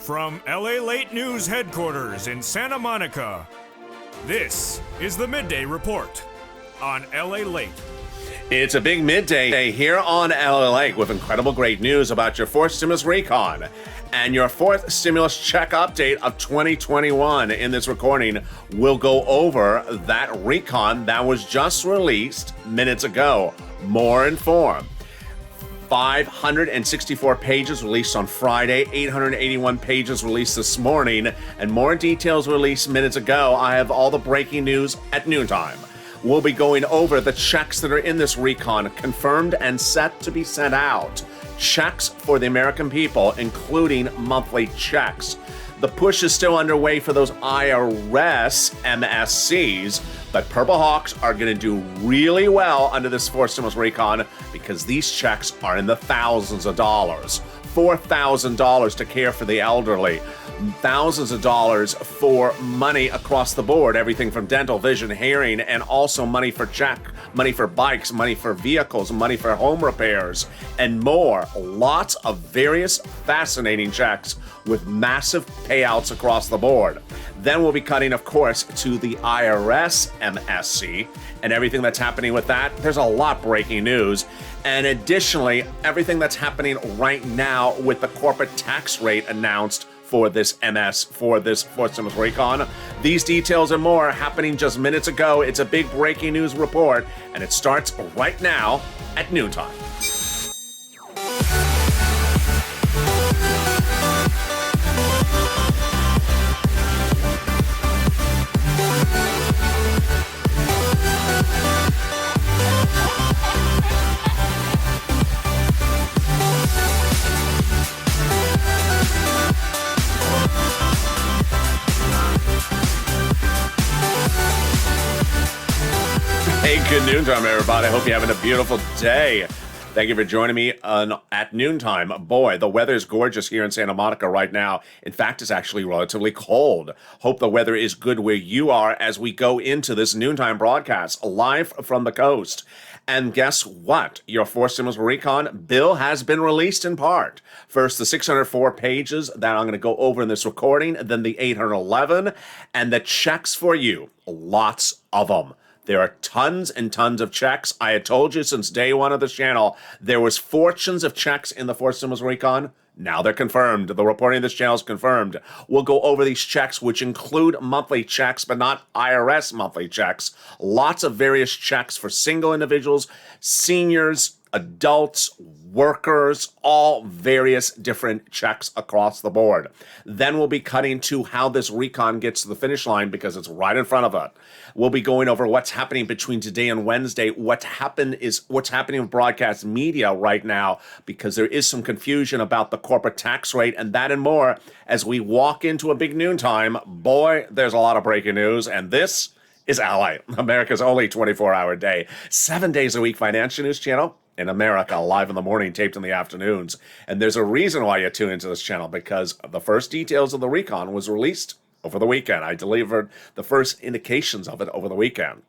From Lalate News headquarters in Santa Monica, this is the Midday Report on Lalate. It's a big midday here on Lalate with incredible great news about your fourth stimulus recon and your fourth stimulus check update of 2021. In this recording, we'll go over that recon that was just released minutes ago. More informed. 564 pages released on Friday, 881 pages released this morning, and more details released minutes ago. I have all the breaking news at noontime. We'll be going over the checks that are in this recon, confirmed and set to be sent out. Checks for the American people, including monthly checks. The push is still underway for those IRS MSCs, but Purple Hawks are going to do really well under this fourth stimulus recon because these checks are in the thousands of dollars. $4,000 to care for the elderly, thousands of dollars for money across the board, everything from dental, vision, hearing, and also money for money for bikes, money for vehicles, money for home repairs, and more. Lots of various fascinating checks with massive payouts across the board. Then we'll be cutting, of course, to the IRS MSC and everything that's happening with that. There's a lot breaking news. And additionally, everything that's happening right now with the corporate tax rate announced for this for this fourth stimulus recon. These details and more happening just minutes ago. It's a big breaking news report, and it starts right now at noontime. Hey, good noontime, everybody. I hope you're having a beautiful day. Thank you for joining me at noontime. Boy, the weather is gorgeous here in Santa Monica right now. In fact, it's actually relatively cold. Hope the weather is good where you are as we go into this noontime broadcast live from the coast. And guess what? Your fourth stimulus recon bill has been released in part. First, the 604 pages that I'm going to go over in this recording, then the 811, and the checks for you. Lots of them. There are tons and tons of checks. I had told you since day one of this channel, there was fortunes of checks in the fourth stimulus recon. Now they're confirmed. The reporting of this channel is confirmed. We'll go over these checks, which include monthly checks, but not IRS monthly checks. Lots of various checks for single individuals, seniors, adults, workers, all various different checks across the board. Then we'll be cutting to how this recon gets to the finish line because it's right in front of it. We'll be going over what's happening between today and Wednesday. What's happening with broadcast media right now because there is some confusion about the corporate tax rate and that and more as we walk into a big noontime. Boy, there's a lot of breaking news, and this is Ally, America's only 24-hour day, 7 days a week financial news channel in America, live in the morning, taped in the afternoons. And there's a reason why you tune into this channel, because the first details of the recon was released over the weekend. I delivered the first indications of it over the weekend.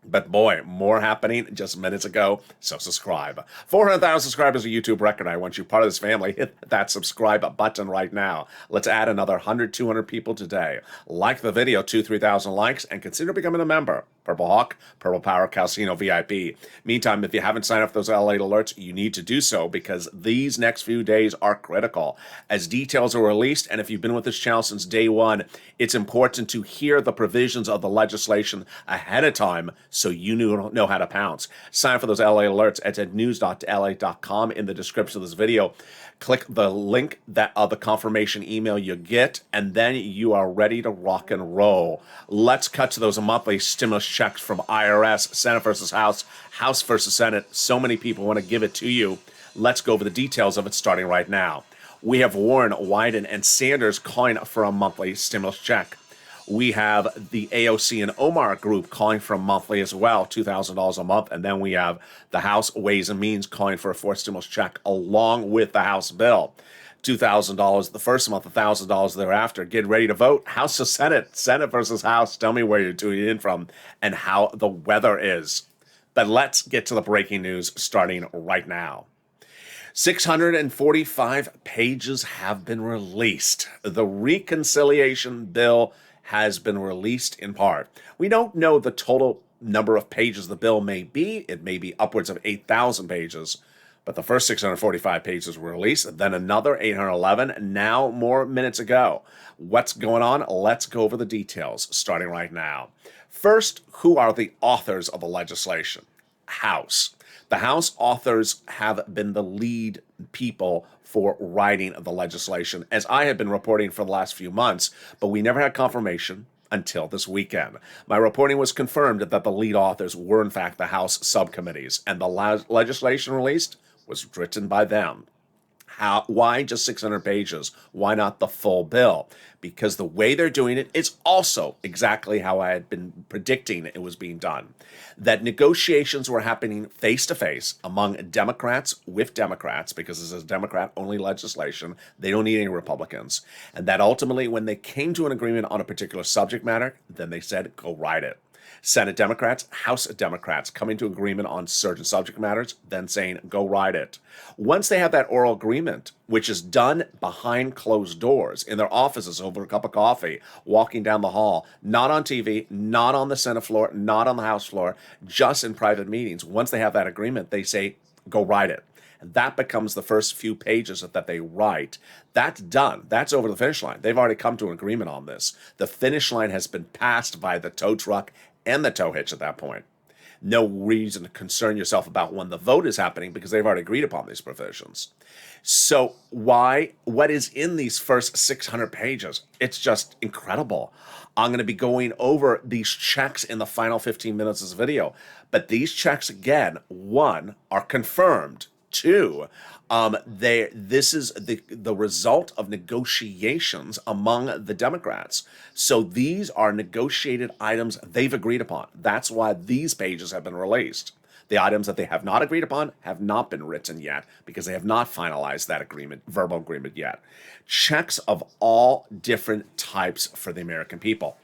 But boy, more happening just minutes ago, so subscribe. 400,000 subscribers a YouTube record. I want you part of this family. Hit that subscribe button right now. Let's add another 100, 200 people today. Like the video, 3,000 likes, and consider becoming a member. Purple Hawk, Purple Power Casino VIP. Meantime, if you haven't signed up for those LA alerts, you need to do so because these next few days are critical. As details are released, and if you've been with this channel since day one, it's important to hear the provisions of the legislation ahead of time so you know how to pounce. Sign up for those LA alerts at news.la.com in the description of this video. Click the link that the confirmation email you get, and then you are ready to rock and roll. Let's cut to those monthly stimulus checks from IRS, Senate versus House, House versus Senate. So many people want to give it to you. Let's go over the details of it starting right now. We have Warren, Wyden, and Sanders calling for a monthly stimulus check. We have the AOC and Omar group calling for a monthly as well, $2,000 a month. And then we have the House Ways and Means calling for a fourth stimulus check along with the House bill. $2,000 the first month, $1,000 thereafter. Get ready to vote. House to Senate, Senate versus House. Tell me where you're tuning in from and how the weather is. But let's get to the breaking news starting right now. 645 pages have been released. The reconciliation bill has been released in part. We don't know the total number of pages the bill may be. It may be upwards of 8,000 pages. But the first 645 pages were released, then another 811, now more minutes ago. What's going on? Let's go over the details, starting right now. First, who are the authors of the legislation? House. The House authors have been the lead people for writing the legislation, as I have been reporting for the last few months, but we never had confirmation until this weekend. My reporting was confirmed that the lead authors were in fact the House subcommittees, and the legislation released was written by them. Why just 600 pages? Why not the full bill? Because the way they're doing it is also exactly how I had been predicting it was being done. That negotiations were happening face to face among Democrats with Democrats, because this is Democrat-only legislation. They don't need any Republicans. And that ultimately, when they came to an agreement on a particular subject matter, then they said, go write it. Senate Democrats, House Democrats coming to agreement on certain subject matters, then saying, go write it. Once they have that oral agreement, which is done behind closed doors, in their offices over a cup of coffee, walking down the hall, not on TV, not on the Senate floor, not on the House floor, just in private meetings. Once they have that agreement, they say, go write it. And that becomes the first few pages that they write. That's done. That's over the finish line. They've already come to an agreement on this. The finish line has been passed by the tow truck and the tow hitch at that point. No reason to concern yourself about when the vote is happening, because they've already agreed upon these provisions. So what is in these first 600 pages? It's just incredible. I'm going to be going over these checks in the final 15 minutes of this video. But these checks, again, one, are confirmed. Two, this is the result of negotiations among the Democrats. So these are negotiated items they've agreed upon. That's why these pages have been released. The items that they have not agreed upon have not been written yet, because they have not finalized that agreement, verbal agreement yet. Checks of all different types for the American people.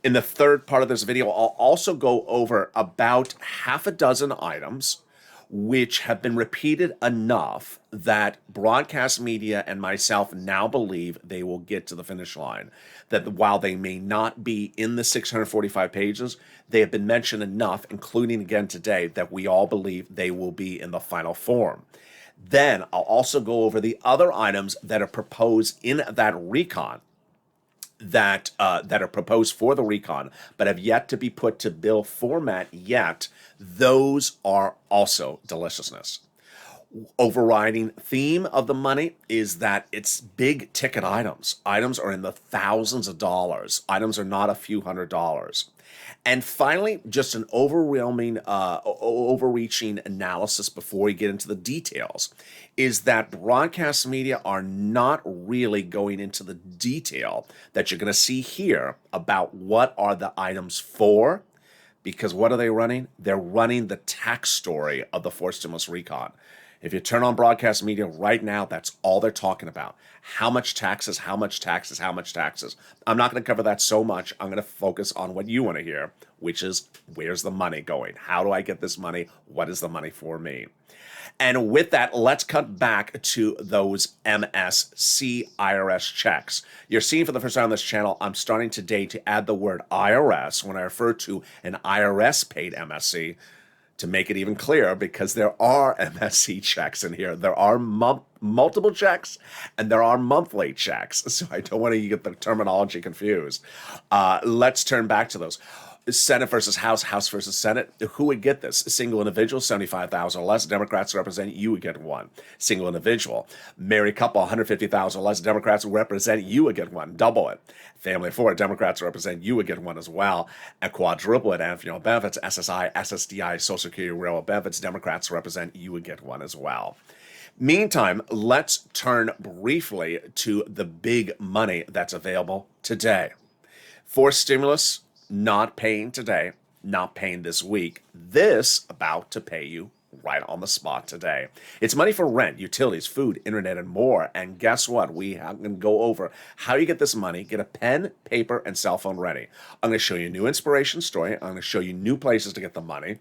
In the third part of this video, I'll also go over about half a dozen items which have been repeated enough that broadcast media and myself now believe they will get to the finish line. That while they may not be in the 645 pages, they have been mentioned enough, including again today, that we all believe they will be in the final form. Then I'll also go over the other items that are proposed in that recon, that are proposed for the recon, but have yet to be put to bill format yet. Those are also deliciousness. Overriding theme of the money is that it's big ticket items. Items are in the thousands of dollars. Items are not a few $100s. And finally, just an overwhelming, overreaching analysis before we get into the details, is that broadcast media are not really going into the detail that you're going to see here about what are the items for, because what are they running? They're running the tax story of the forced stimulus recon. If you turn on broadcast media right now, that's all they're talking about. How much taxes, how much taxes, how much taxes. I'm not going to cover that so much. I'm going to focus on what you want to hear, which is, where's the money going? How do I get this money? What is the money for me? And with that, let's cut back to those MSC IRS checks. You're seeing for the first time on this channel, I'm starting today to add the word IRS when I refer to an IRS paid MSC, to make it even clearer, because there are MSC checks in here. There are multiple checks, and there are monthly checks. So I don't want to get the terminology confused. Let's turn back to those. Senate versus House, House versus Senate. Who would get this? A single individual, 75,000 or less. Democrats represent, you would get one. Single individual. Married couple, 150,000 or less. Democrats represent, you would get one. Double it. Family of four, Democrats represent, you would get one as well. And quadruple it. Annual benefits, SSI, SSDI, Social Security, Railroad benefits. Democrats represent, you would get one as well. Meantime, let's turn briefly to the big money that's available today. Forced stimulus, not paying today, not paying this week. This about to pay you right on the spot today. It's money for rent, utilities, food, internet, and more. And guess what? We are going to go over how you get this money. Get a pen, paper, and cell phone ready. I'm going to show you a new inspiration story. I'm going to show you new places to get the money.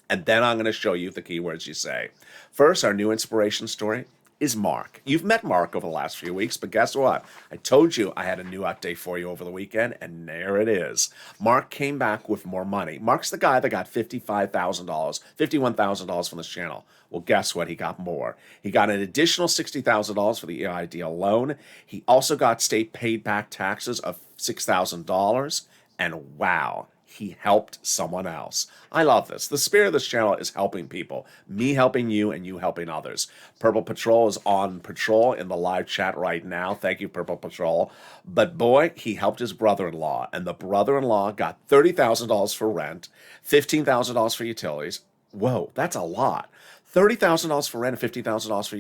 And then I'm going to show you the keywords you say. First, our new inspiration story is Mark. You've met Mark over the last few weeks, but guess what? I told you I had a new update for you over the weekend, and there it is. Mark came back with more money. Mark's the guy that got $55,000, $51,000 from this channel. Well, guess what? He got more. He got an additional $60,000 for the EIDL loan. He also got state paid back taxes of $6,000. And wow, he helped someone else. I love this. The spirit of this channel is helping people. Me helping you and you helping others. Purple Patrol is on patrol in the live chat right now. Thank you, Purple Patrol. But boy, he helped his brother-in-law. And the brother-in-law got $30,000 for rent, $15,000 for utilities. Whoa, that's a lot. $30,000 for rent and $15,000 for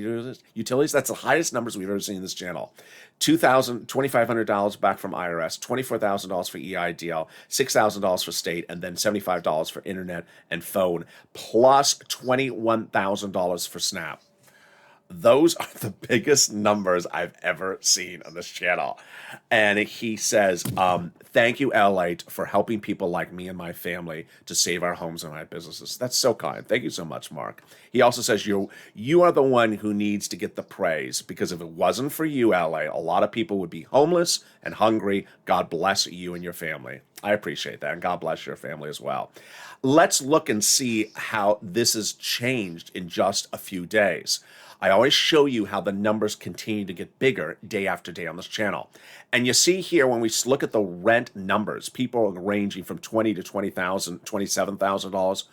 utilities. That's the highest numbers we've ever seen in this channel. $2,500 back from IRS, $24,000 for EIDL, $6,000 for state, and then $75 for internet and phone, plus $21,000 for SNAP. Those are the biggest numbers I've ever seen on this channel. And he says, thank you, Lalate, for helping people like me and my family to save our homes and our businesses. That's so kind. Thank you so much, Mark. He also says, you are the one who needs to get the praise, because if it wasn't for you, LA, a lot of people would be homeless and hungry. God bless you and your family. I appreciate that, and God bless your family as well. Let's look and see how this has changed in just a few days. I always show you how the numbers continue to get bigger day after day on this channel. And you see here, when we look at the rent numbers, people are ranging from $20,000 to $20,000, $27,000.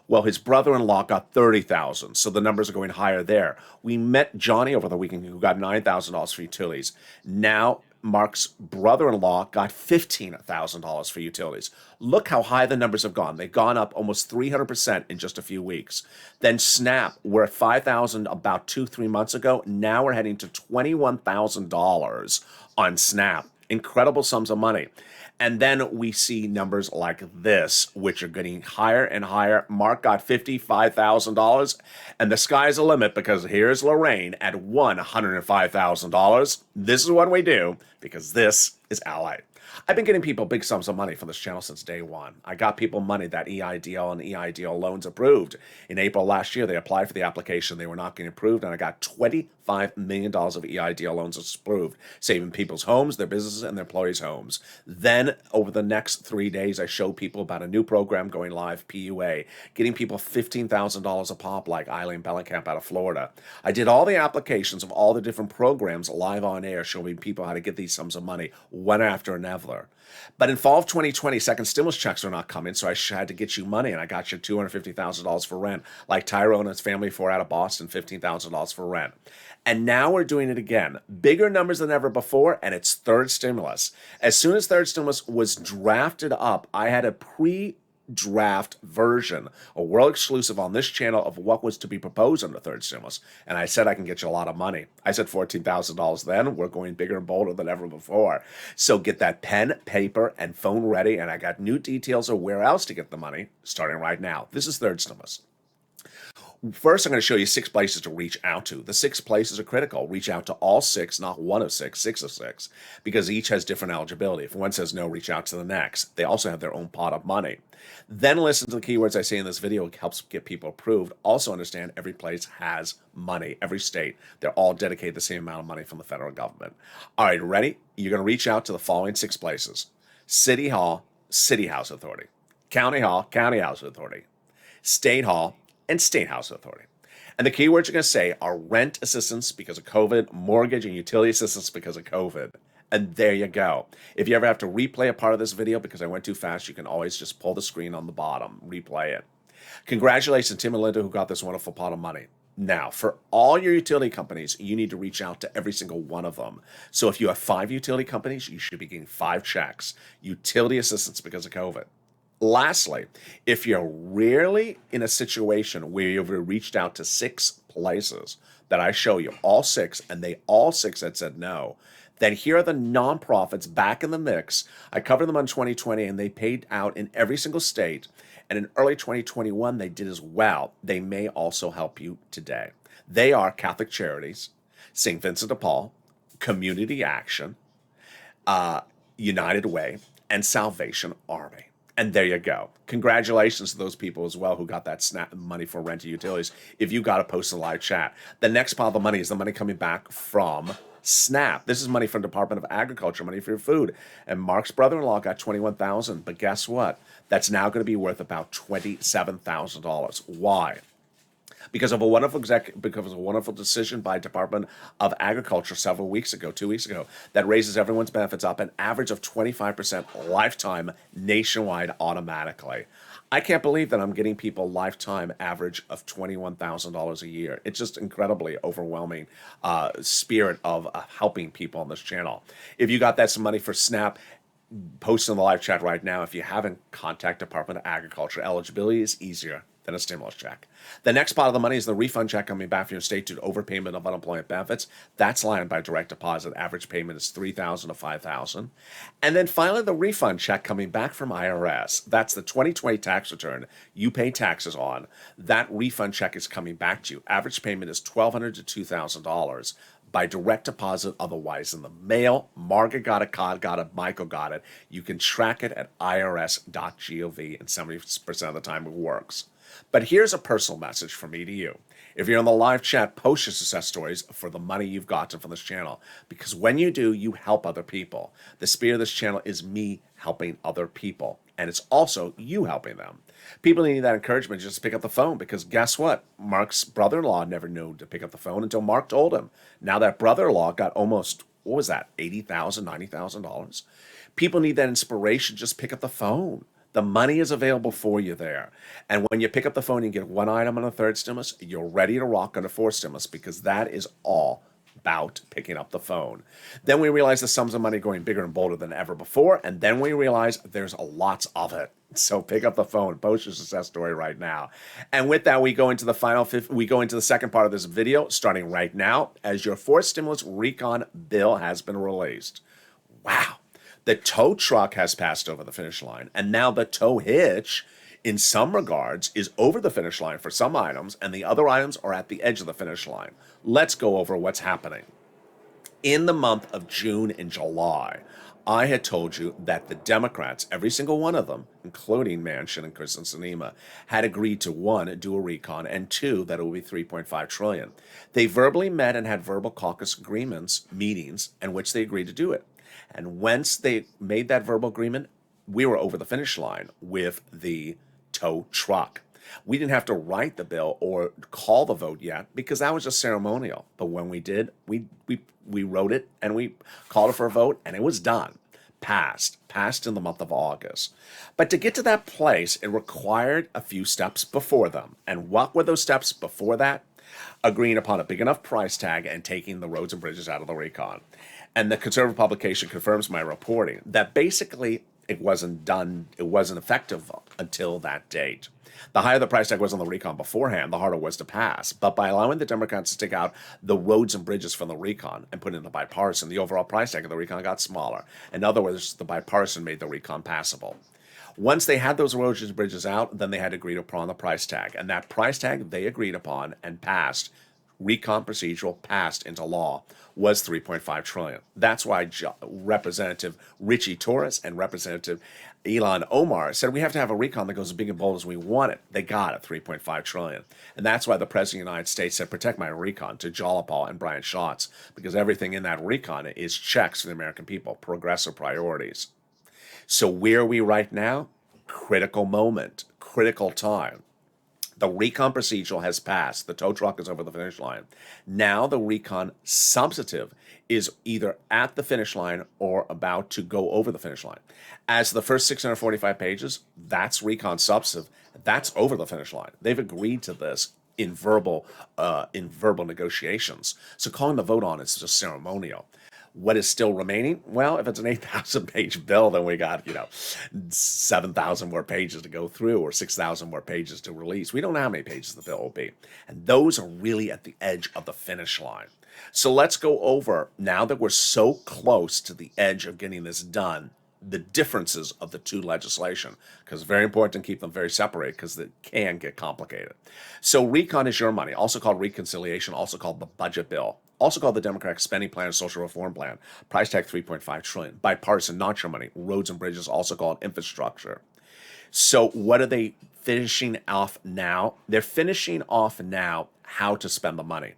Well, his brother-in-law got $30,000, so the numbers are going higher there. We met Johnny over the weekend, who got $9,000 for utilities. Now, Mark's brother-in-law got $15,000 for utilities. Look how high the numbers have gone. They've gone up almost 300% in just a few weeks. Then SNAP, we're at $5,000 about 2-3 months ago. Now we're heading to $21,000 on SNAP. Incredible sums of money. And then we see numbers like this, which are getting higher and higher. Mark got $55,000, and the sky's the limit, because here's Lorraine at $105,000. This is what we do, because this is LA. I've been getting people big sums of money from this channel since day one. I got people money that EIDL and EIDL loans approved. In April last year, they applied for the application. They were not getting approved, and I got $25 million of EIDL loans approved, saving people's homes, their businesses, and their employees' homes. Then, over the next 3 days, I showed people about a new program going live, PUA, getting people $15,000 a pop, like Eileen Bellenkamp out of Florida. I did all the applications of all the different programs live on air, showing people how to get these sums of money one after another. But in fall of 2020, second stimulus checks are not coming, so I had to get you money, and I got you $250,000 for rent, like Tyrone and his family for out of Boston, $15,000 for rent. And now we're doing it again. Bigger numbers than ever before, and it's third stimulus. As soon as third stimulus was drafted up, I had a pre-draft version, a world exclusive on this channel, of what was to be proposed on the third stimulus. And I said I can get you a lot of money. I said $14,000 then. We're going bigger and bolder than ever before. So get that pen, paper, and phone ready, and I got new details of where else to get the money starting right now. This is third stimulus. First, I'm going to show you 6 places to reach out to. The 6 places are critical. Reach out to all 6, not 1 of 6, 6 of 6, because each has different eligibility. If one says no, reach out to the next. They also have their own pot of money. Then listen to the keywords I say in this video. It helps get people approved. Also understand every place has money, every state. They're all dedicated the same amount of money from the federal government. All right, ready? You're going to reach out to the following 6 places: City Hall, City House Authority; County Hall, County House Authority; State Hall, and State House Authority. And the keywords you're going to say are rent assistance because of COVID, mortgage and utility assistance because of COVID. And there you go. If you ever have to replay a part of this video because I went too fast, you can always just pull the screen on the bottom, replay it. Congratulations, Tim and Linda, who got this wonderful pot of money. Now, for all your utility companies, you need to reach out to every single one of them. So if you have 5 utility companies, you should be getting 5 checks. Utility assistance because of COVID. Lastly, if you're rarely in a situation where you've reached out to 6 places that I show you, all 6, and they all 6 had said no, then here are the nonprofits back in the mix. I covered them on 2020, and they paid out in every single state. And in early 2021, they did as well. They may also help you today. They are Catholic Charities, St. Vincent de Paul, Community Action, United Way, and Salvation Army. And there you go. Congratulations to those people as well who got that SNAP money for rent and utilities. If you got to post a live chat, the next pile of money is the money coming back from SNAP. This is money from Department of Agriculture, money for your food. And Mark's brother-in-law got $21,000, but guess what? That's now going to be worth about $27,000. Why? Because of a wonderful decision by Department of Agriculture several weeks ago, 2 weeks ago, that raises everyone's benefits up an average of 25% lifetime nationwide automatically. I can't believe that I'm getting people lifetime average of $21,000 a year. It's just incredibly overwhelming spirit of helping people on this channel. If you got that some money for SNAP, post in the live chat right now. If you haven't, contact Department of Agriculture. Eligibility is easier than a stimulus check. The next part of the money is the refund check coming back from your state due to overpayment of unemployment benefits. That's lined by direct deposit. Average payment is $3,000 to $5,000. And then finally, the refund check coming back from IRS. That's the 2020 tax return you pay taxes on. That refund check is coming back to you. Average payment is $1,200 to $2,000 by direct deposit, otherwise in the mail. Margaret got it, Cod got it, Michael got it. You can track it at irs.gov, and 70% of the time it works. But here's a personal message from me to you. If you're in the live chat, post your success stories for the money you've gotten from this channel. Because when you do, you help other people. The spirit of this channel is me helping other people. And it's also you helping them. People need that encouragement just to pick up the phone, because guess what? Mark's brother-in-law never knew to pick up the phone until Mark told him. Now that brother-in-law got almost, what was that, $80,000, $90,000? People need that inspiration. Just pick up the phone. The money is available for you there. And when you pick up the phone and you get one item on a third stimulus, you're ready to rock on a fourth stimulus, because that is all about picking up the phone. Then we realize the sums of money are going bigger and bolder than ever before, and then we realize there's a lots of it. So pick up the phone, post your success story right now. And with that, we go into the second part of this video, starting right now, as your fourth stimulus recon bill has been released. Wow. The tow truck has passed over the finish line, and now the tow hitch, in some regards, is over the finish line for some items, and the other items are at the edge of the finish line. Let's go over what's happening. In the month of June and July, I had told you that the Democrats, every single one of them, including Manchin and Kristen Sinema, had agreed to, one, do a recon, and two, that it would be $3.5 trillion. They verbally met and had verbal caucus meetings, in which they agreed to do it. And once they made that verbal agreement, we were over the finish line with the tow truck. We didn't have to write the bill or call the vote yet, because that was just ceremonial. But when we did, we wrote it and we called it for a vote, and it was done. Passed in the month of August. But to get to that place, it required a few steps before them. And what were those steps before that? Agreeing upon a big enough price tag and taking the roads and bridges out of the recon. And the conservative publication confirms my reporting that basically it wasn't effective until that date. The higher the price tag was on the recon beforehand, the harder it was to pass. But by allowing the Democrats to take out the roads and bridges from the recon and put in the bipartisan, the overall price tag of the recon got smaller. In other words, the bipartisan made the recon passable. Once they had those roads and bridges out, then they had to agree upon the price tag. And that price tag they agreed upon and passed, recon procedural, passed into law, was $3.5 trillion. That's why Representative Richie Torres and Representative Ilhan Omar said we have to have a recon that goes as big and bold as we want it. They got it, $3.5 trillion. And that's why the President of the United States said, protect my recon, to Jalapal and Brian Schatz, because everything in that recon is checks for the American people, progressive priorities. So where are we right now? Critical moment, critical time. The recon procedural has passed. The tow truck is over the finish line. Now the recon substantive is either at the finish line or about to go over the finish line. As the first 645 pages, that's recon substantive. That's over the finish line. They've agreed to this in verbal negotiations. So calling the vote on is just ceremonial. What is still remaining? Well, if it's an 8,000-page bill, then we got, 7,000 more pages to go through, or 6,000 more pages to release. We don't know how many pages the bill will be. And those are really at the edge of the finish line. So let's go over, now that we're so close to the edge of getting this done, the differences of the two legislation, because it's very important to keep them very separate, because it can get complicated. So recon is your money, also called reconciliation, also called the budget bill, also called the Democratic Spending Plan and Social Reform Plan. Price tag $3.5 trillion. Bipartisan, not your money. Roads and bridges, also called infrastructure. So what are they finishing off now? They're finishing off now how to spend the money.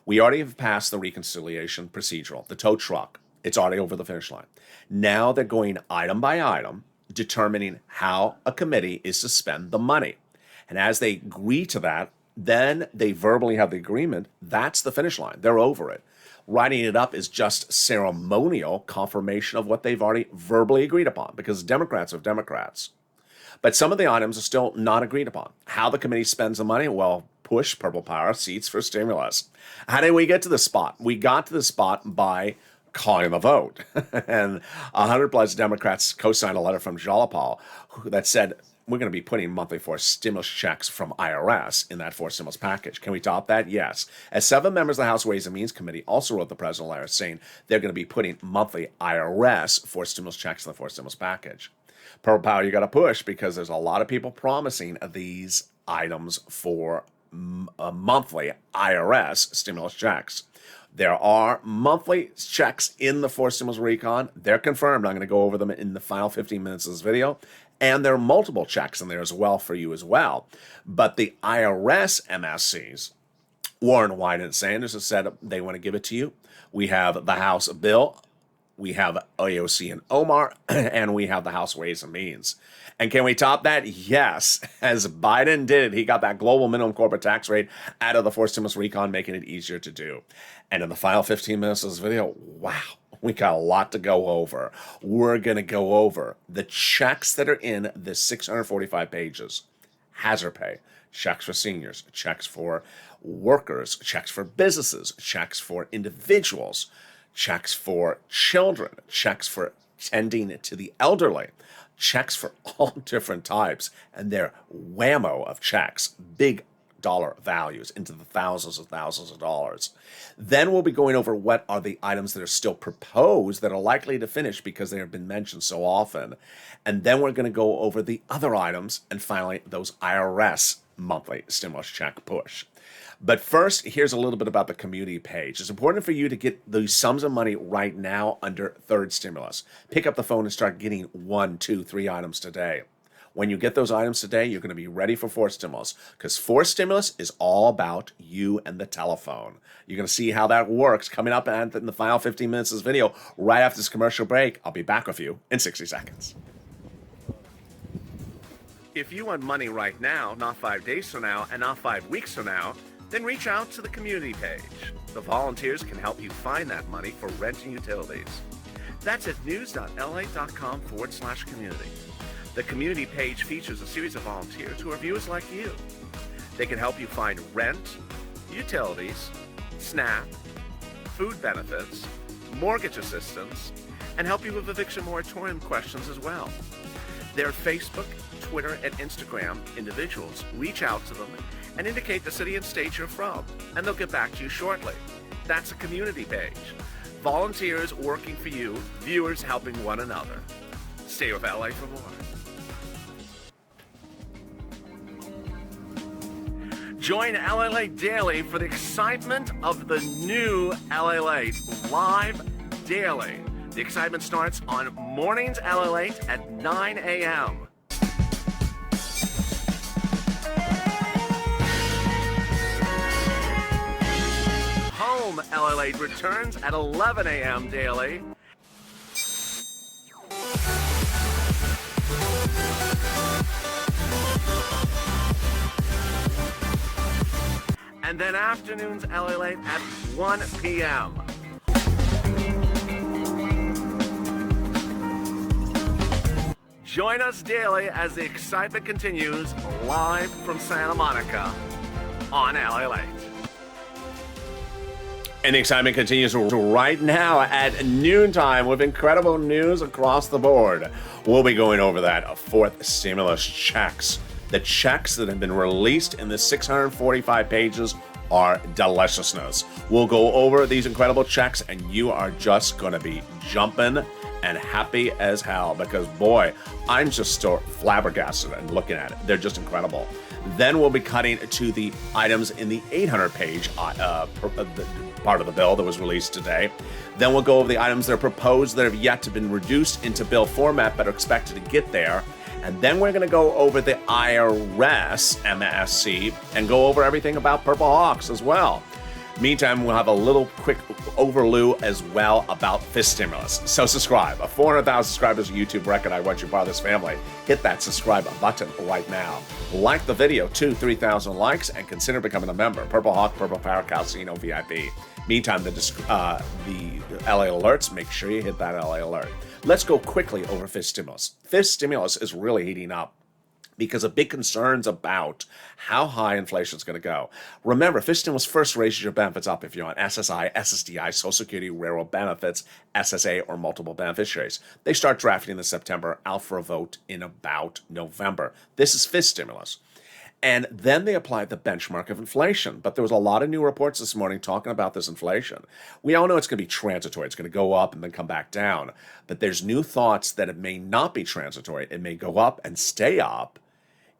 We already have passed the reconciliation procedural, the tow truck. It's already over the finish line. Now they're going item by item, determining how a committee is to spend the money. And as they agree to that, then they verbally have the agreement. That's the finish line. They're over it. Writing it up is just ceremonial confirmation of what they've already verbally agreed upon, because Democrats are Democrats. But some of the items are still not agreed upon. How the committee spends the money? Well, push purple power, seats for stimulus. How did we get to this spot? We got to the spot by calling the vote. And 100 plus Democrats co-signed a letter from Jalapal that said, we're going to be putting monthly forced stimulus checks from IRS in that forced stimulus package. Can we top that? Yes. As 7 members of the House Ways and Means Committee also wrote the president a letter saying they're going to be putting monthly IRS forced stimulus checks in the forced stimulus package. Purple Power, you got to push, because there's a lot of people promising these items for monthly IRS stimulus checks. There are monthly checks in the forced stimulus recon. They're confirmed. I'm going to go over them in the final 15 minutes of this video. And there are multiple checks in there as well for you as well. But the IRS MSCs, Warren, Wyden, and Sanders have said they want to give it to you. We have the House bill. We have AOC and Omar, and we have the House Ways and Means. And can we top that? Yes. As Biden did, he got that global minimum corporate tax rate out of the forced stimulus recon, making it easier to do. And in the final 15 minutes of this video, wow, we got a lot to go over. We're going to go over the checks that are in the 645 pages. Hazard pay, checks for seniors, checks for workers, checks for businesses, checks for individuals, checks for children, checks for tending to the elderly, checks for all different types, and they're whammo of checks, big dollar values into the thousands of dollars. Then we'll be going over what are the items that are still proposed that are likely to finish because they have been mentioned so often. And then we're going to go over the other items, and finally those IRS monthly stimulus check push. But first, here's a little bit about the community page. It's important for you to get these sums of money right now under third stimulus. Pick up the phone and start getting 1, 2, 3 items today. When you get those items today, you're going to be ready for fourth stimulus, because fourth stimulus is all about you and the telephone. You're going to see how that works coming up in the final 15 minutes of this video right after this commercial break. I'll be back with you in 60 seconds. If you want money right now, not 5 days from now, and not 5 weeks from now, then reach out to the community page. The volunteers can help you find that money for rent and utilities. That's at news.la.com/community. The community page features a series of volunteers who are viewers like you. They can help you find rent, utilities, SNAP, food benefits, mortgage assistance, and help you with eviction moratorium questions as well. Their Facebook, Twitter, and Instagram individuals reach out to them and indicate the city and state you're from, and they'll get back to you shortly. That's a community page. Volunteers working for you, viewers helping one another. Stay with LA for more. Join Lalate Daily for the excitement of the new Lalate live daily. The excitement starts on mornings Lalate at 9 a.m. Home Lalate returns at 11 a.m. daily. And then afternoons Lalate at 1 p.m. Join us daily as the excitement continues live from Santa Monica on Lalate. And the excitement continues right now at noontime with incredible news across the board. We'll be going over that fourth stimulus checks. The checks that have been released in the 645 pages are deliciousness. We'll go over these incredible checks, and you are just going to be jumping and happy as hell, because boy, I'm just so flabbergasted and looking at it. They're just incredible. Then we'll be cutting to the items in the 800-page part of the bill that was released today. Then we'll go over the items that are proposed that have yet to been reduced into bill format but are expected to get there. And then we're going to go over the IRS MSC and go over everything about Purple Hawks as well. Meantime, we'll have a little quick overview as well about fist stimulus. So subscribe. 400,000 subscribers, a YouTube record. I want you part of this family. Hit that subscribe button right now. Like the video, 3,000 likes, and consider becoming a member. Purple Hawk, Purple Power Casino VIP. Meantime, the LA alerts, make sure you hit that LA alert. Let's go quickly over fist stimulus. Fist stimulus is really heating up because of big concerns about how high inflation is going to go. Remember, fist stimulus first raises your benefits up if you're on SSI, SSDI, Social Security, Railroad Benefits, SSA, or multiple beneficiaries. They start drafting in September, out for a vote in about November. This is fist stimulus. And then they apply the benchmark of inflation. But there was a lot of new reports this morning talking about this inflation. We all know it's going to be transitory. It's going to go up and then come back down. But there's new thoughts that it may not be transitory. It may go up and stay up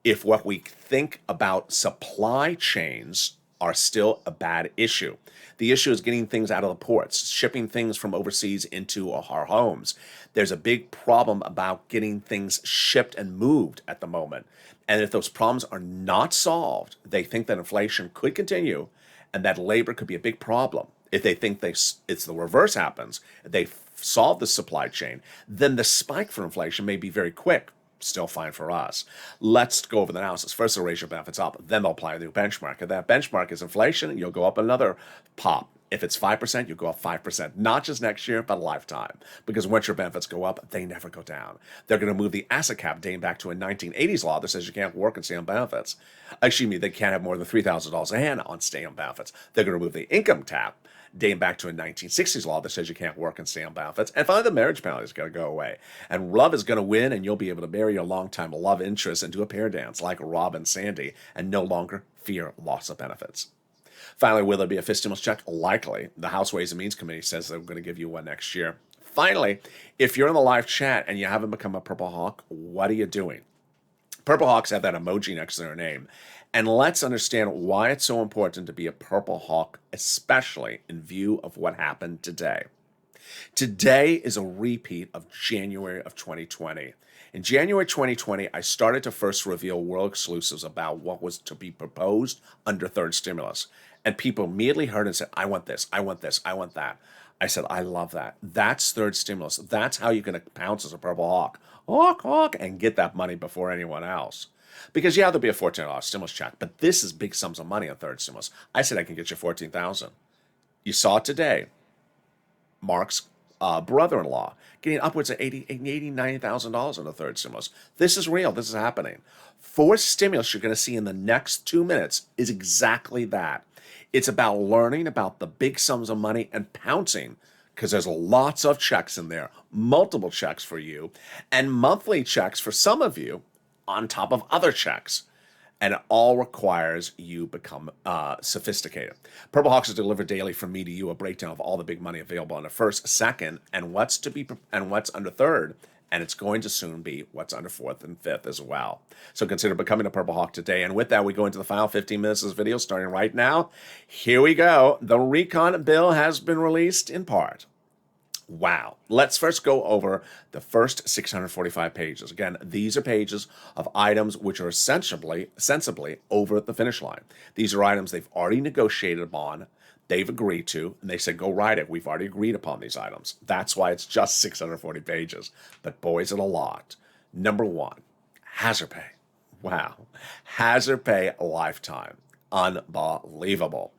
if what we think about supply chains are still a bad issue. The issue is getting things out of the ports, shipping things from overseas into our homes. There's a big problem about getting things shipped and moved at the moment. And if those problems are not solved, they think that inflation could continue and that labor could be a big problem. If they think it's the reverse happens, they solve the supply chain, then the spike for inflation may be very quick. Still fine for us. Let's go over the analysis. First, they'll raise your benefits up. Then they'll apply a new benchmark. If that benchmark is inflation, you'll go up another pop. If it's 5%, you'll go up 5%. Not just next year, but a lifetime. Because once your benefits go up, they never go down. They're going to move the asset cap dating back to a 1980s law that says you can't work and stay on benefits. Excuse me, they can't have more than $3,000 a hand on stay on benefits. They're going to remove the income cap dating back to a 1960s law that says you can't work and stay on benefits. And finally, the marriage penalty is going to go away. And love is going to win, and you'll be able to marry your longtime love interest and do a pair dance like Rob and Sandy and no longer fear loss of benefits. Finally, will there be a fist stimulus check? Likely. The House Ways and Means Committee says they're going to give you one next year. Finally, if you're in the live chat and you haven't become a Purple Hawk, what are you doing? Purple Hawks have that emoji next to their name. And let's understand why it's so important to be a Purple Hawk, especially in view of what happened today. Today is a repeat of January of 2020. In January 2020, I started to first reveal world exclusives about what was to be proposed under third stimulus. And people immediately heard and said, I want this, I want this, I want that. I said, I love that. That's third stimulus. That's how you can pounce as a Purple Hawk. Hawk, hawk, and get that money before anyone else. Because, yeah, there'll be a $14 stimulus check, but this is big sums of money on third stimulus. I said I can get you $14,000. You saw it today. Mark's brother-in-law getting upwards of $80,000, $90,000 on the third stimulus. This is real. This is happening. Fourth stimulus you're going to see in the next 2 minutes is exactly that. It's about learning about the big sums of money and pouncing, because there's lots of checks in there, multiple checks for you, and monthly checks for some of you on top of other checks. And it all requires you become sophisticated. Purple Hawks is delivered daily from me to you, a breakdown of all the big money available under first, second, and what's under third. And it's going to soon be what's under fourth and fifth as well. So consider becoming a Purple Hawk today. And with that, we go into the final 15 minutes of this video, starting right now. Here we go. The recon bill has been released in part. Wow. Let's first go over the first 645 pages. Again, these are pages of items which are sensibly over the finish line. These are items they've already negotiated upon, they've agreed to, and they said, go write it. We've already agreed upon these items. That's why it's just 640 pages. But boy, is it a lot. Number one, hazard pay. Wow. Hazard pay lifetime. Unbelievable.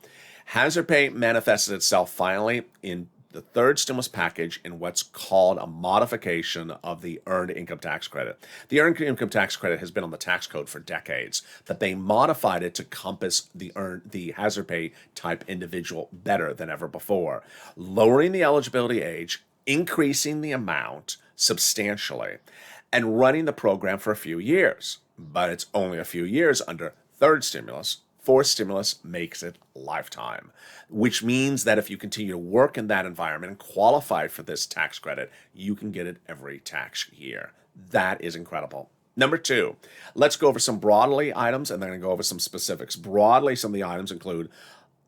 Hazard pay manifested itself finally in the third stimulus package in what's called a modification of the Earned Income Tax Credit. The Earned Income Tax Credit has been on the tax code for decades, but they modified it to compass the hazard pay type individual better than ever before, lowering the eligibility age, increasing the amount substantially, and running the program for a few years. But it's only a few years under third stimulus. Fourth stimulus makes it lifetime, which means that if you continue to work in that environment and qualify for this tax credit, you can get it every tax year. That is incredible. Number two, let's go over some broadly items and then I'm going to go over some specifics. Broadly, some of the items include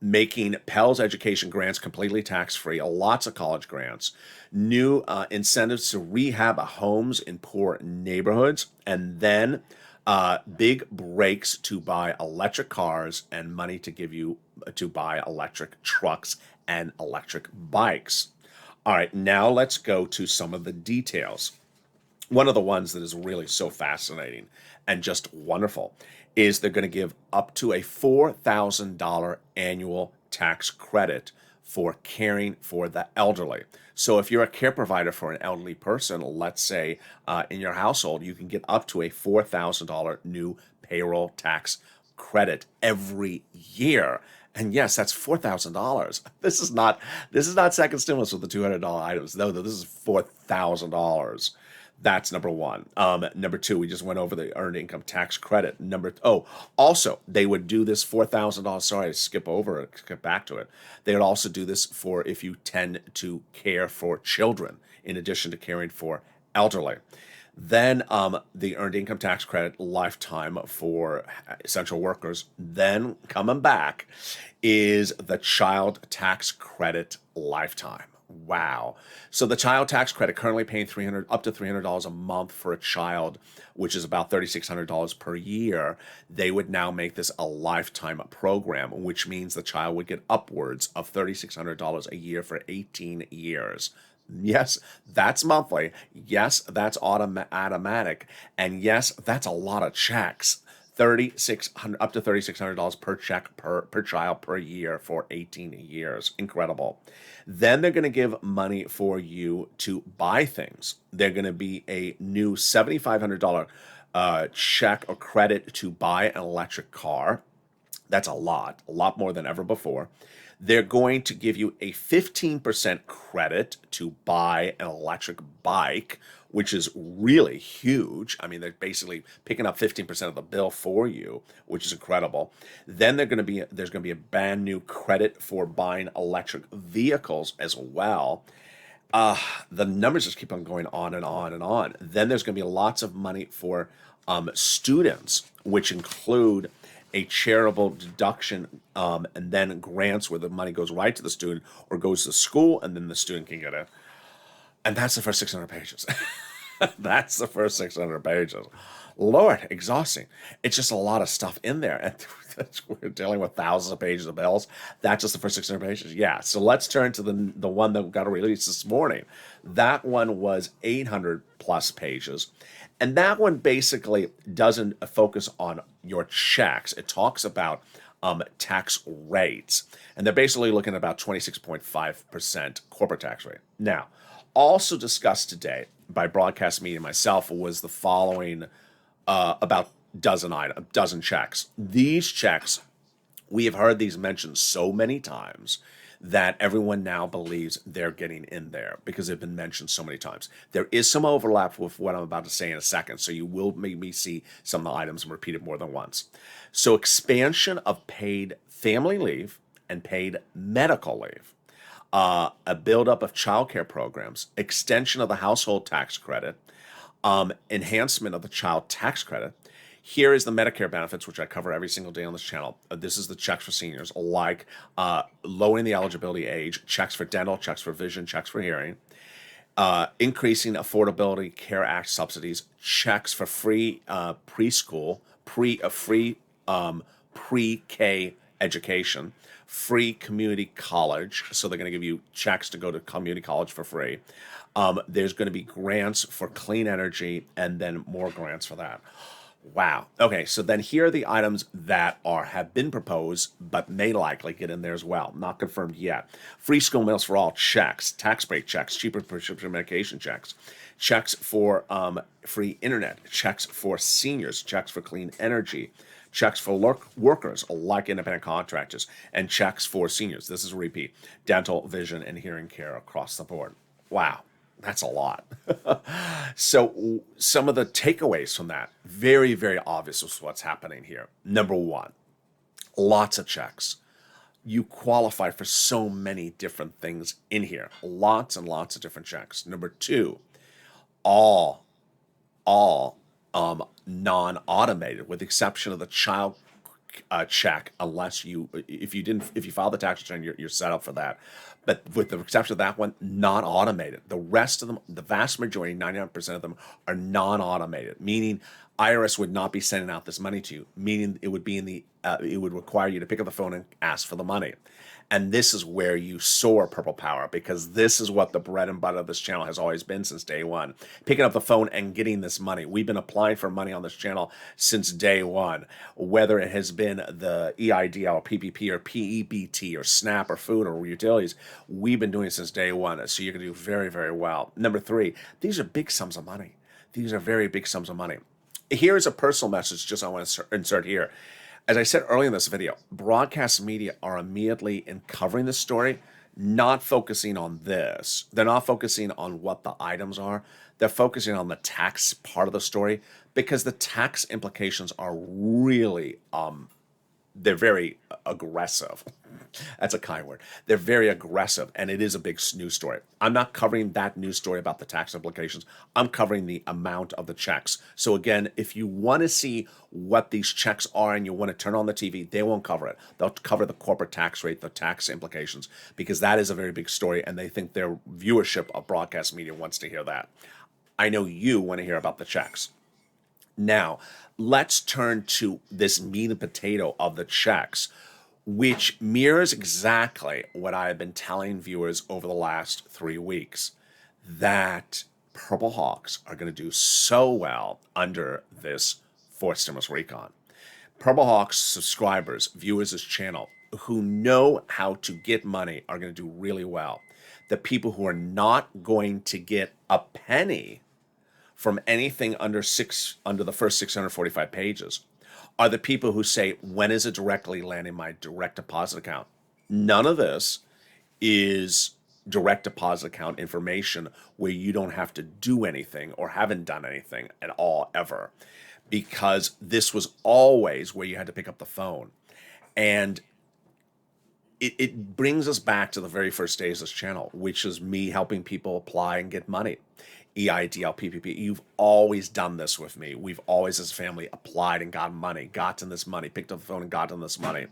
making Pell's education grants completely tax-free, lots of college grants, new incentives to rehab homes in poor neighborhoods, and then big breaks to buy electric cars and money to give you to buy electric trucks and electric bikes. All right, now let's go to some of the details. One of the ones that is really so fascinating and just wonderful is they're going to give up to a $4,000 annual tax credit for caring for the elderly. So if you're a care provider for an elderly person, let's say in your household, you can get up to a $4,000 new payroll tax credit every year. And yes, that's $4,000. This is not second stimulus with the $200 items. No, this is $4,000. That's number one. Number two, we just went over the earned income tax credit. Also, they would do this $4,000. Sorry, I skip back to it. They would also do this for if you tend to care for children, in addition to caring for elderly. Then the earned income tax credit lifetime for essential workers. Then coming back is the child tax credit lifetime. Wow. So the child tax credit, currently paying up to $300 a month for a child, which is about $3,600 per year, they would now make this a lifetime program, which means the child would get upwards of $3,600 a year for 18 years. Yes, that's monthly. Yes, that's automatic. And yes, that's a lot of checks. Up to $3,600 per check per child per year for 18 years. Incredible. Then they're going to give money for you to buy things. They're going to be a new $7,500 check or credit to buy an electric car. That's a lot more than ever before. They're going to give you a 15% credit to buy an electric bike, which is really huge. I mean, they're basically picking up 15% of the bill for you, which is incredible. Then there's going to be a brand new credit for buying electric vehicles as well. The numbers just keep on going on and on and on. Then there's going to be lots of money for students, which include a charitable deduction, and then grants where the money goes right to the student or goes to school, and then the student can get it. And that's the first 600 pages. That's the first 600 pages. Lord, exhausting. It's just a lot of stuff in there. And we're dealing with thousands of pages of bills. That's just the first 600 pages. Yeah, so let's turn to the one that got released this morning. That one was 800 plus pages. And that one basically doesn't focus on your checks. It talks about tax rates. And they're basically looking at about 26.5% corporate tax rate. Now, also discussed today by Broadcast Media and myself was the following about dozen checks. These checks, we have heard these mentioned so many times that everyone now believes they're getting in there because they've been mentioned so many times. There is some overlap with what I'm about to say in a second, so you will maybe see some of the items repeated more than once. So expansion of paid family leave and paid medical leave, a buildup of childcare programs, extension of the household tax credit, enhancement of the child tax credit. Here is the Medicare benefits, which I cover every single day on this channel. This is the checks for seniors, like lowering the eligibility age, checks for dental, checks for vision, checks for hearing, increasing Affordability Care Act subsidies, checks for free preschool, pre-K education, free community college. So they're going to give you checks to go to community college for free. There's going to be grants for clean energy, and then more grants for that. Wow. Okay, so then here are the items that have been proposed, but may likely get in there as well. Not confirmed yet. Free school meals for all, checks. Tax break checks. Cheaper prescription medication checks. Checks for free internet. Checks for seniors. Checks for clean energy. Checks for workers like independent contractors. And checks for seniors. This is a repeat. Dental, vision, and hearing care across the board. Wow. That's a lot. So some of the takeaways from that, very, very obvious is what's happening here. Number one, lots of checks. You qualify for so many different things in here. Lots and lots of different checks. Number two, all non-automated, with the exception of the child check unless if you file the tax return, you're set up for that. But with the exception of that one, non-automated. The rest of them, the vast majority, 99% of them, are non-automated, meaning IRS would not be sending out this money to you, meaning it would be it would require you to pick up the phone and ask for the money. And this is where you soar, Purple Power, because this is what the bread and butter of this channel has always been since day one. Picking up the phone and getting this money. We've been applying for money on this channel since day one, whether it has been the EIDL or PPP or PEBT or SNAP or food or utilities. We've been doing it since day one, so you're going to do very, very well. Number three, these are big sums of money. These are very big sums of money. Here's a personal message just I want to insert here. As I said earlier in this video, broadcast media are immediately in covering this story, not focusing on this. They're not focusing on what the items are. They're focusing on the tax part of the story because the tax implications are really, they're very aggressive. That's a kind word. They're very aggressive, and it is a big news story. I'm not covering that news story about the tax implications. I'm covering the amount of the checks. So again, if you want to see what these checks are and you want to turn on the TV, they won't cover it. They'll cover the corporate tax rate, the tax implications, because that is a very big story, and they think their viewership of broadcast media wants to hear that. I know you want to hear about the checks. Now, let's turn to this meat and potato of the checks, which mirrors exactly what I have been telling viewers over the last 3 weeks, that Purple Hawks are going to do so well under this fourth stimulus recon. Purple Hawks subscribers, viewers of this channel, who know how to get money are going to do really well. The people who are not going to get a penny from anything under the first 645 pages are the people who say, when is it directly landing my direct deposit account? None of this is direct deposit account information where you don't have to do anything or haven't done anything at all ever, because this was always where you had to pick up the phone. And it brings us back to the very first days of this channel, which is me helping people apply and get money. EIDL, PPP. You've always done this with me. We've always, as a family, applied and gotten money, gotten this money, picked up the phone and gotten this money.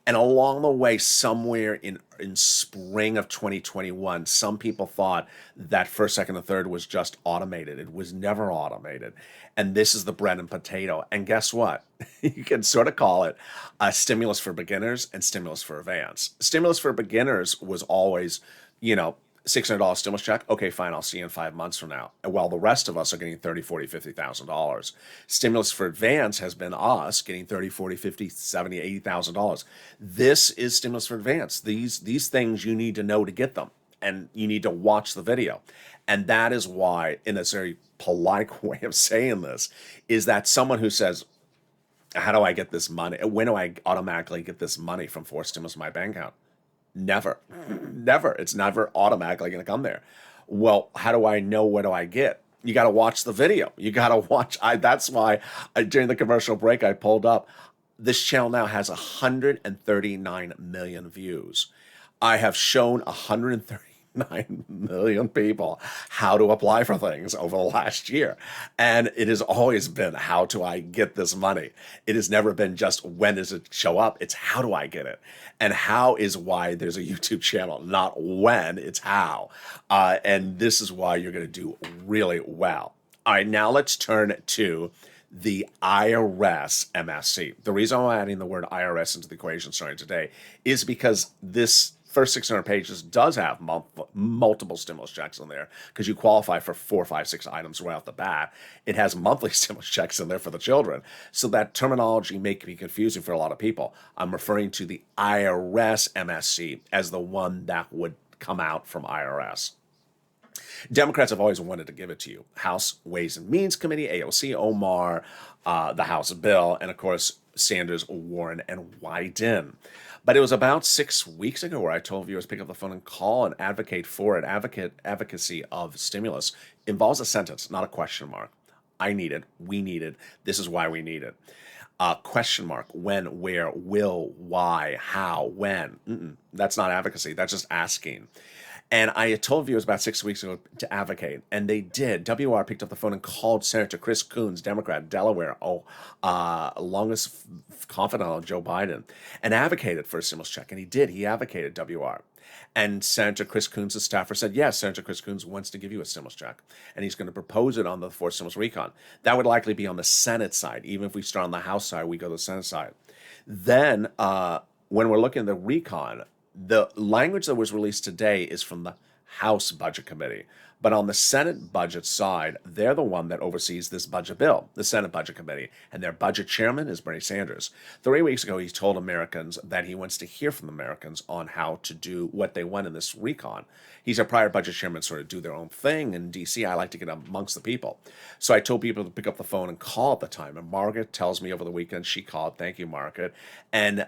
And along the way, somewhere in spring of 2021, some people thought that first, second, and third was just automated. It was never automated. And this is the bread and potato. And guess what? You can sort of call it a stimulus for beginners and stimulus for advanced. Stimulus for beginners was always, $600 stimulus check. Okay, fine. I'll see you in 5 months from now. And while the rest of us are getting $30,000, $40,000, $50,000, stimulus for advance has been us getting $30,000, $40,000, $50,000, $70,000, $80,000. This is stimulus for advance. These things you need to know to get them, and you need to watch the video. And that is why, in a very polite way of saying this, is that someone who says, how do I get this money? When do I automatically get this money from forced stimulus in my bank account? Never. It's never automatically going to come there. Well, how do I know what do I get? You got to watch the video. You got to watch. That's why during the commercial break, I pulled up. This channel now has 139 million views. I have shown 139 million people how to apply for things over the last year. And it has always been, how do I get this money? It has never been just, when does it show up? It's, how do I get it? And how is why there's a YouTube channel, not when, it's how. And this is why you're going to do really well. All right, now let's turn to the IRS MSC. The reason I'm adding the word IRS into the equation starting today is because this first 600 pages does have multiple stimulus checks in there, because you qualify for 4, 5, 6 items right off the bat. It has monthly stimulus checks in there for the children. So that terminology may be confusing for a lot of people. I'm referring to the IRS MSC as the one that would come out from IRS. Democrats have always wanted to give it to you. House Ways and Means Committee, AOC, Omar, the House bill, and of course, Sanders, Warren, and Wyden. But it was about 6 weeks ago where I told viewers, pick up the phone and call and advocate for it. Advocacy of stimulus involves a sentence, not a question mark. I need it. We need it. This is why we need it. Question mark. When, where, will, why, how, when. That's not advocacy. That's just asking. And I had told viewers about 6 weeks ago to advocate, and they did. WR picked up the phone and called Senator Chris Coons, Democrat, Delaware, longest confidant of Joe Biden, and advocated for a stimulus check. And he did. He advocated, WR. And Senator Chris Coons' staffer said, yes, Senator Chris Coons wants to give you a stimulus check, and he's going to propose it on the fourth stimulus recon. That would likely be on the Senate side. Even if we start on the House side, we go to the Senate side. Then, when we're looking at the recon, the language that was released today is from the House Budget Committee. But on the Senate budget side, they're the one that oversees this budget bill, the Senate Budget Committee, and their budget chairman is Bernie Sanders. 3 weeks ago, he told Americans that he wants to hear from Americans on how to do what they want in this recon. He's a prior budget chairman, sort of do their own thing. In D.C., I like to get amongst the people. So I told people to pick up the phone and call at the time. And Margaret tells me over the weekend she called. Thank you, Margaret. And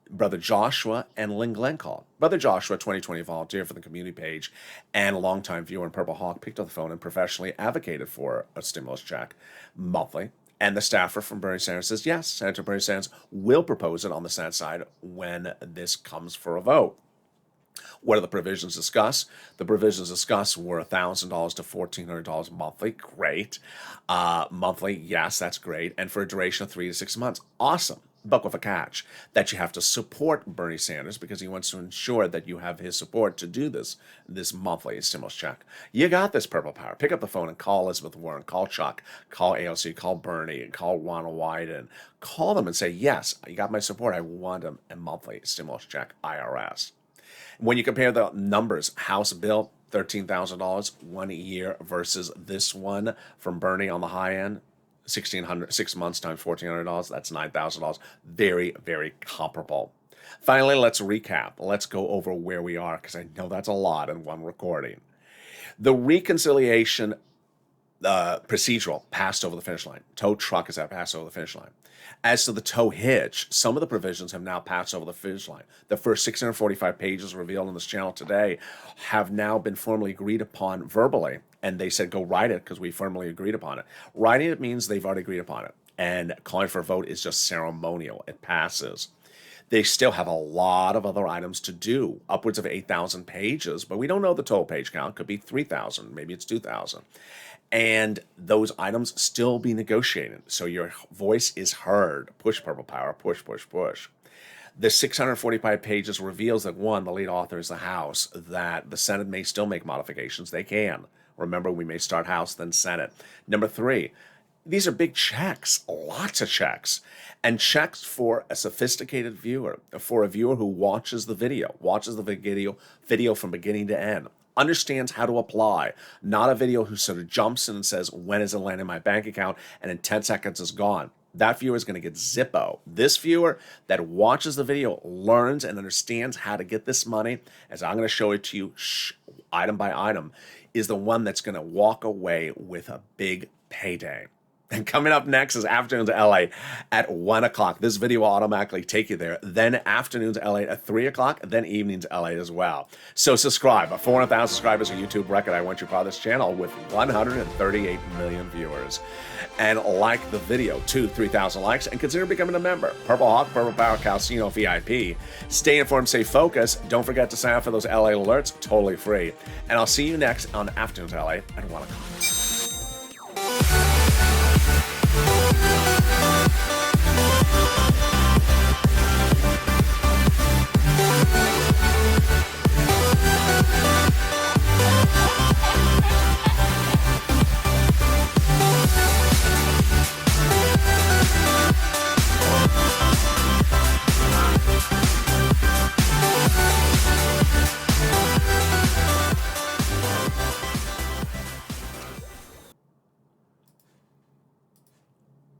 Brother Joshua and Lynn Glenn called. Brother Joshua, 2020 volunteer for the community page and a longtime viewer in Purple Hawk, picked up the phone and professionally advocated for a stimulus check monthly. And the staffer from Bernie Sanders says, yes, Senator Bernie Sanders will propose it on the Senate side when this comes for a vote. What are the provisions discussed? The provisions discussed were $1,000 to $1,400 monthly. Great. Monthly, yes, that's great. And for a duration of 3 to 6 months. Awesome. But with a catch, that you have to support Bernie Sanders because he wants to ensure that you have his support to do this monthly stimulus check. You got this, Purple Power. Pick up the phone and call Elizabeth Warren, call Chuck, call AOC, call Bernie, and call Ronald Wyden. Call them and say, yes, you got my support. I want a monthly stimulus check, IRS. When you compare the numbers, House bill, $13,000 1 year versus this one from Bernie on the high end, 6 months times $1,400, that's $9,000. Very, very comparable. Finally, let's recap. Let's go over where we are, because I know that's a lot in one recording. The reconciliation procedural passed over the finish line. Tow truck has passed over the finish line. As to the tow hitch, some of the provisions have now passed over the finish line. The first 645 pages revealed on this channel today have now been formally agreed upon verbally, and they said, go write it because we firmly agreed upon it. Writing it means they've already agreed upon it, and calling for a vote is just ceremonial. It passes. They still have a lot of other items to do, upwards of 8,000 pages, but we don't know the total page count. Could be 3,000, maybe it's 2,000. And those items still be negotiated. So your voice is heard. Push, Purple Power. Push, push, push. The 645 pages reveals that, one, the lead author is the House, that the Senate may still make modifications. They can. Remember, we may start House, then Senate. Number 3, these are big checks, lots of checks, and checks for a sophisticated viewer, for a viewer who watches the video from beginning to end, understands how to apply, not a video who sort of jumps in and says, when is it landing in my bank account, and in 10 seconds is gone. That viewer is going to get Zippo. This viewer that watches the video, learns and understands how to get this money, as I'm going to show it to you item by item, is the one that's going to walk away with a big payday. And coming up next is Afternoons LA at 1 o'clock. This video will automatically take you there. Then Afternoons LA at 3 o'clock, then Evenings LA as well. So subscribe. 400,000 subscribers, a YouTube record. I want you to follow this channel with 138 million viewers. And like the video, 3,000 likes, and consider becoming a member. Purple Hawk, Purple Power, Calcino VIP. Stay informed, stay focused. Don't forget to sign up for those LA alerts, totally free. And I'll see you next on Afternoons LA at 1 o'clock.